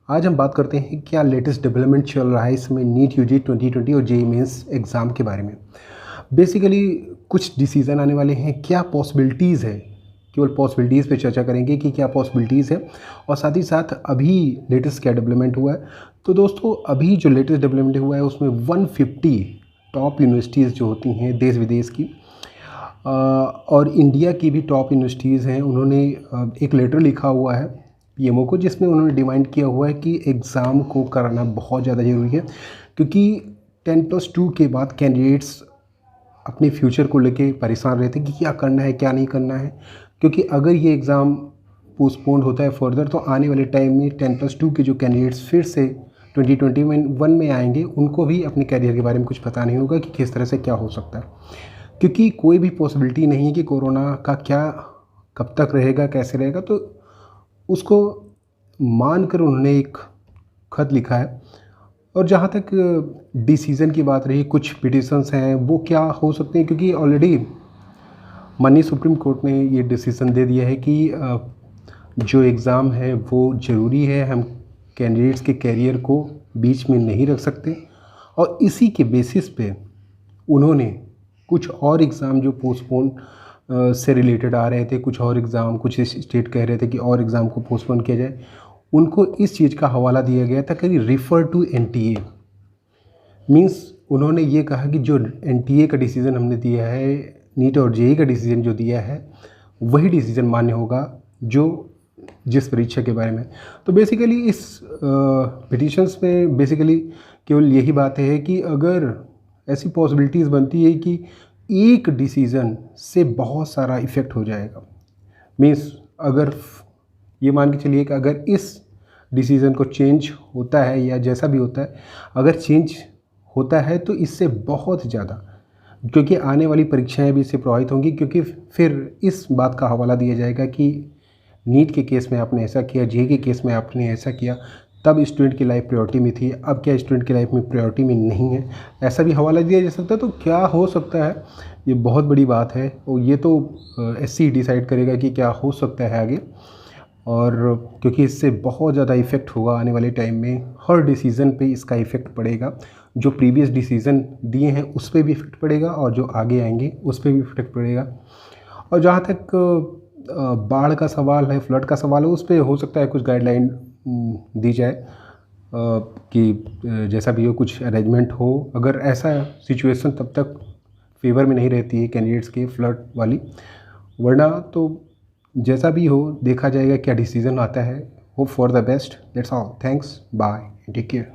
आज हम बात करते हैं क्या लेटेस्ट डेवलपमेंट चल रहा है इसमें नीट यूजी 2020 और जेईई मेंस एग्ज़ाम के बारे में। बेसिकली कुछ डिसीज़न आने वाले हैं, क्या पॉसिबिलिटीज़ है, केवल पॉसिबिलिटीज़ पे चर्चा करेंगे कि क्या पॉसिबिलिटीज़ है और साथ ही साथ अभी लेटेस्ट क्या डेवलपमेंट हुआ है। तो दोस्तों अभी जो लेटेस्ट डेवलपमेंट हुआ है उसमें 150 टॉप यूनिवर्सिटीज़ जो होती हैं देश विदेश की और इंडिया की भी टॉप यूनिवर्सिटीज़ हैं, उन्होंने एक लेटर लिखा हुआ है पीएमओ को, जिसमें उन्होंने डिमांड किया हुआ है कि एग्ज़ाम को कराना बहुत ज़्यादा ज़रूरी है, क्योंकि 10+2 के बाद कैंडिडेट्स अपने फ्यूचर को लेके परेशान रहते हैं कि क्या करना है क्या नहीं करना है। क्योंकि अगर ये एग्ज़ाम पोस्टपोन्ड होता है फर्दर तो आने वाले टाइम में 10+2 के जो कैंडिडेट्स फिर से 2021 में आएंगे, उनको भी अपने कैरियर के बारे में कुछ पता नहीं होगा कि किस तरह से क्या हो सकता है। क्योंकि कोई भी पॉसिबिलिटी नहीं है कि कोरोना का क्या कब तक रहेगा कैसे रहेगा, तो उसको मानकर उन्होंने एक ख़त लिखा है। और जहाँ तक डिसीज़न की बात रही, कुछ पिटिशंस हैं वो क्या हो सकते हैं, क्योंकि ऑलरेडी माननीय सुप्रीम कोर्ट ने ये डिसीज़न दे दिया है कि जो एग्ज़ाम है वो ज़रूरी है, हम कैंडिडेट्स के कैरियर को बीच में नहीं रख सकते। और इसी के बेसिस पे उन्होंने कुछ और एग्ज़ाम जो पोस्टपोन से रिलेटेड आ रहे थे, कुछ और एग्ज़ाम, कुछ स्टेट कह रहे थे कि और एग्ज़ाम को पोस्टपोन किया जाए, उनको इस चीज़ का हवाला दिया गया था कि रिफ़र टू एनटीए। मीन्स उन्होंने ये कहा कि जो एनटीए का डिसीज़न हमने दिया है, नीट और जेईई का डिसीज़न जो दिया है, वही डिसीज़न मान्य होगा जो जिस परीक्षा के बारे में। तो बेसिकली इस पिटिशंस में बेसिकली केवल यही बात है कि अगर ऐसी पॉसिबिलिटीज़ बनती है कि एक डिसीज़न से बहुत सारा इफ़ेक्ट हो जाएगा। मीन्स अगर ये मान के चलिए कि अगर इस डिसीज़न को चेंज होता है या जैसा भी होता है, अगर चेंज होता है तो इससे बहुत ज़्यादा, क्योंकि आने वाली परीक्षाएं भी इससे प्रभावित होंगी, क्योंकि फिर इस बात का हवाला दिया जाएगा कि नीट के केस में आपने ऐसा किया, जेईई के केस में आपने ऐसा किया, तब स्टूडेंट की लाइफ प्रायोरिटी में थी, अब क्या स्टूडेंट की लाइफ में प्रायोरिटी में नहीं है, ऐसा भी हवाला दिया जा सकता है। तो क्या हो सकता है, ये बहुत बड़ी बात है और ये तो एससी डिसाइड करेगा कि क्या हो सकता है आगे। और क्योंकि इससे बहुत ज़्यादा इफ़ेक्ट होगा आने वाले टाइम में, हर डिसीज़न पे इसका इफ़ेक्ट पड़ेगा। जो प्रीवियस डिसीज़न दिए हैं उस पर भी इफ़ेक्ट पड़ेगा और जो आगे आएंगे उस पर भी इफ़ेक्ट पड़ेगा। और जहाँ तक बाढ़ का सवाल है, फ्लड का सवाल है, उस पर हो सकता है कुछ गाइडलाइन दी जाए कि जैसा भी हो कुछ अरेंजमेंट हो। अगर ऐसा सिचुएशन तब तक फेवर में नहीं रहती है कैंडिडेट्स के फ्लड वाली, वरना तो जैसा भी हो देखा जाएगा क्या डिसीज़न आता है। Hope for the best. That's all. Thanks, bye, take care.